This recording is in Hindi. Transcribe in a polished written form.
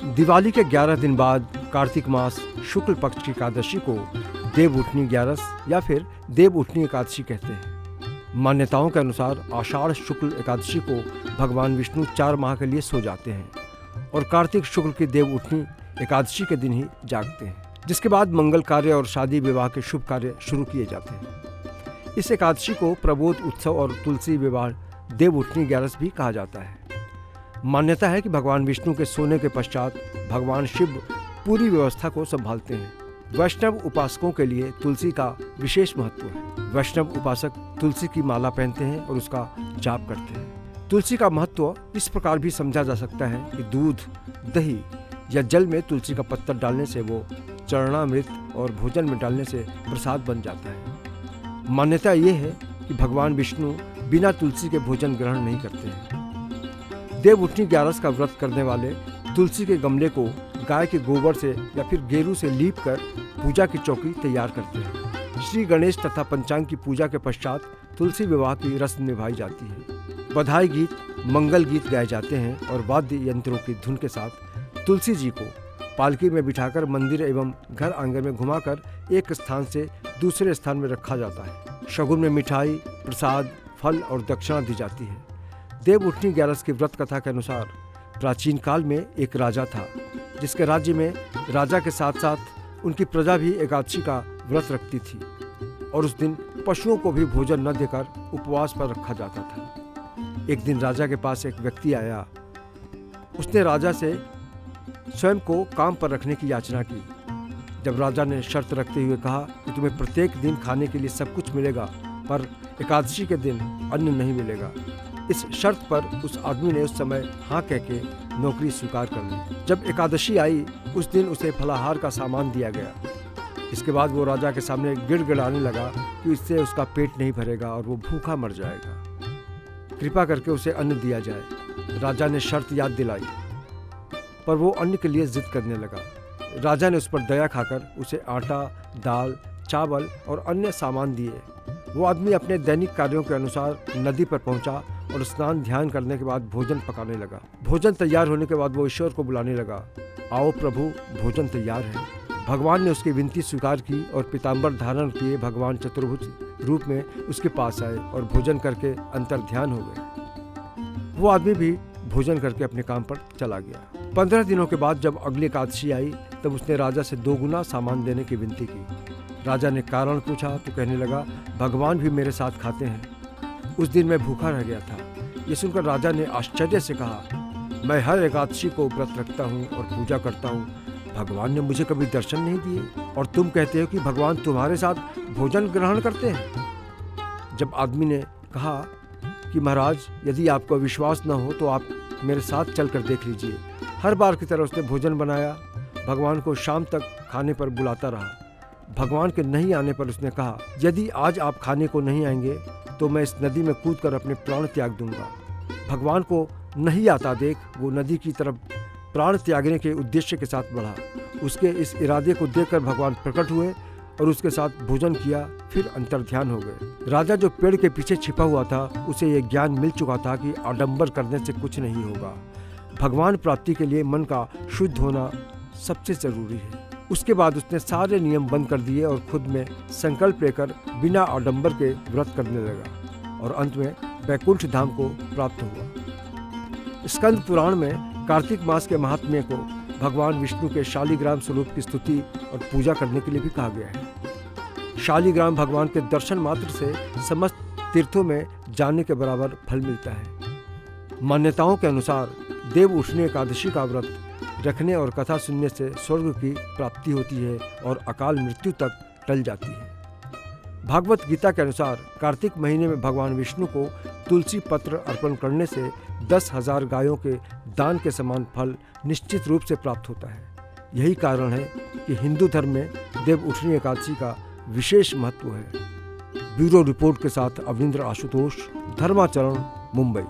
दिवाली के 11 दिन बाद कार्तिक मास शुक्ल पक्ष की एकादशी को देव उठनी 11 या फिर देव उठनी एकादशी कहते हैं। मान्यताओं के अनुसार आषाढ़ शुक्ल एकादशी को भगवान विष्णु 4 माह के लिए सो जाते हैं और कार्तिक शुक्ल की देव उठनी एकादशी के दिन ही जागते हैं, जिसके बाद मंगल कार्य और शादी विवाह के शुभ कार्य शुरू किए जाते हैं। इस एकादशी को प्रबोध उत्सव और तुलसी विवाह देव उठनी 11 भी कहा जाता है। मान्यता है कि भगवान विष्णु के सोने के पश्चात भगवान शिव पूरी व्यवस्था को संभालते हैं। वैष्णव उपासकों के लिए तुलसी का विशेष महत्व है। वैष्णव उपासक तुलसी की माला पहनते हैं और उसका जाप करते हैं। तुलसी का महत्व इस प्रकार भी समझा जा सकता है कि दूध, दही या जल में तुलसी का पत्तर डालने से वो चरणामृत और भोजन में डालने से प्रसाद बन जाता है। मान्यता ये है कि भगवान विष्णु बिना तुलसी के भोजन ग्रहण नहीं करते हैं। देव उठनी 11 का व्रत करने वाले तुलसी के गमले को गाय के गोबर से या फिर गेरू से लीप कर पूजा की चौकी तैयार करते हैं। श्री गणेश तथा पंचांग की पूजा के पश्चात तुलसी विवाह की रस्म निभाई जाती है। बधाई गीत, मंगल गीत गाए जाते हैं और वाद्य यंत्रों की धुन के साथ तुलसी जी को पालकी में बिठाकर मंदिर एवं घर आंगन में घुमाकर एक स्थान से दूसरे स्थान में रखा जाता है। शगुन में मिठाई, प्रसाद, फल और दक्षिणा दी जाती है। देव उठनी 11 की व्रत कथा के अनुसार प्राचीन काल में एक राजा था, जिसके राज्य में राजा के साथ साथ उनकी प्रजा भी एकादशी का व्रत रखती थी और उस दिन पशुओं को भी भोजन न देकर उपवास पर रखा जाता था। एक दिन राजा के पास एक व्यक्ति आया। उसने राजा से स्वयं को काम पर रखने की याचना की। जब राजा ने शर्त रखते हुए कहा कि तुम्हें प्रत्येक दिन खाने के लिए सब कुछ मिलेगा, पर एकादशी के दिन अन्न नहीं मिलेगा, इस शर्त पर उस आदमी ने उस समय हाँ कह के नौकरी स्वीकार कर ली। जब एकादशी आई उस दिन उसे फलाहार का सामान दिया गया। इसके बाद वो राजा के सामने गिड़गिड़ाने लगा कि इससे उसका पेट नहीं भरेगा और वो भूखा मर जाएगा। कृपा करके उसे अन्न दिया जाए। राजा ने शर्त याद दिलाई, पर वो अन्न के लिए जिद करने लगा। राजा ने उस पर दया खाकर उसे आटा, दाल, चावल और अन्य सामान दिए। वो आदमी अपने दैनिक कार्यों के अनुसार नदी पर पहुंचा और स्नान ध्यान करने के बाद भोजन पकाने लगा। भोजन तैयार होने के बाद वो ईश्वर को बुलाने लगा, आओ प्रभु, भोजन तैयार है। भगवान ने उसकी विनती स्वीकार की और पीताम्बर धारण किए भगवान चतुर्भुज रूप में उसके पास आए और भोजन करके अंतर ध्यान हो गए। वो आदमी भी भोजन करके अपने काम पर चला गया। 15 दिनों के बाद जब अगली एकादशी आई तब उसने राजा से 2 गुना सामान देने की विनती की। राजा ने कारण पूछा तो कहने लगा, भगवान भी मेरे साथ खाते हैं। उस दिन मैं भूखा रह गया था। ये सुनकर राजा ने आश्चर्य से कहा, मैं हर एकादशी को व्रत रखता हूँ और पूजा करता हूँ, भगवान ने मुझे कभी दर्शन नहीं दिए और तुम कहते हो कि भगवान तुम्हारे साथ भोजन ग्रहण करते हैं। जब आदमी ने कहा कि महाराज, यदि आपको विश्वास न हो तो आप मेरे साथ चल कर देख लीजिए। हर बार की तरह उसने भोजन बनाया, भगवान को शाम तक खाने पर बुलाता रहा। भगवान के नहीं आने पर उसने कहा, यदि आज आप खाने को नहीं आएंगे तो मैं इस नदी में कूदकर अपने प्राण त्याग दूंगा। भगवान को नहीं आता देख वो नदी की तरफ प्राण त्यागने के उद्देश्य के साथ बढ़ा। उसके इस इरादे को देखकर भगवान प्रकट हुए और उसके साथ भोजन किया, फिर अंतर्ध्यान हो गए। राजा जो पेड़ के पीछे छिपा हुआ था, उसे ये ज्ञान मिल चुका था कि आडंबर करने से कुछ नहीं होगा। भगवान प्राप्ति के लिए मन का शुद्ध होना सबसे जरूरी है। उसके बाद उसने सारे नियम बंद कर दिए और खुद में संकल्प लेकर बिना आडंबर के व्रत करने लगा और अंत में वैकुंठ धाम को प्राप्त हुआ। स्कंद पुराण में कार्तिक मास के महात्म्य को भगवान विष्णु के शालिग्राम स्वरूप की स्तुति और पूजा करने के लिए भी कहा गया है। शालिग्राम भगवान के दर्शन मात्र से समस्त तीर्थों में जाने के बराबर फल मिलता है। मान्यताओं के अनुसार देव उठनी एकादशी का व्रत रखने और कथा सुनने से स्वर्ग की प्राप्ति होती है और अकाल मृत्यु तक टल जाती है। भागवत गीता के अनुसार कार्तिक महीने में भगवान विष्णु को तुलसी पत्र अर्पण करने से 10,000 गायों के दान के समान फल निश्चित रूप से प्राप्त होता है। यही कारण है कि हिंदू धर्म में देव उठनी एकादशी का विशेष महत्व है। ब्यूरो रिपोर्ट के साथ अविंद्र आशुतोष, धर्माचरण, मुंबई।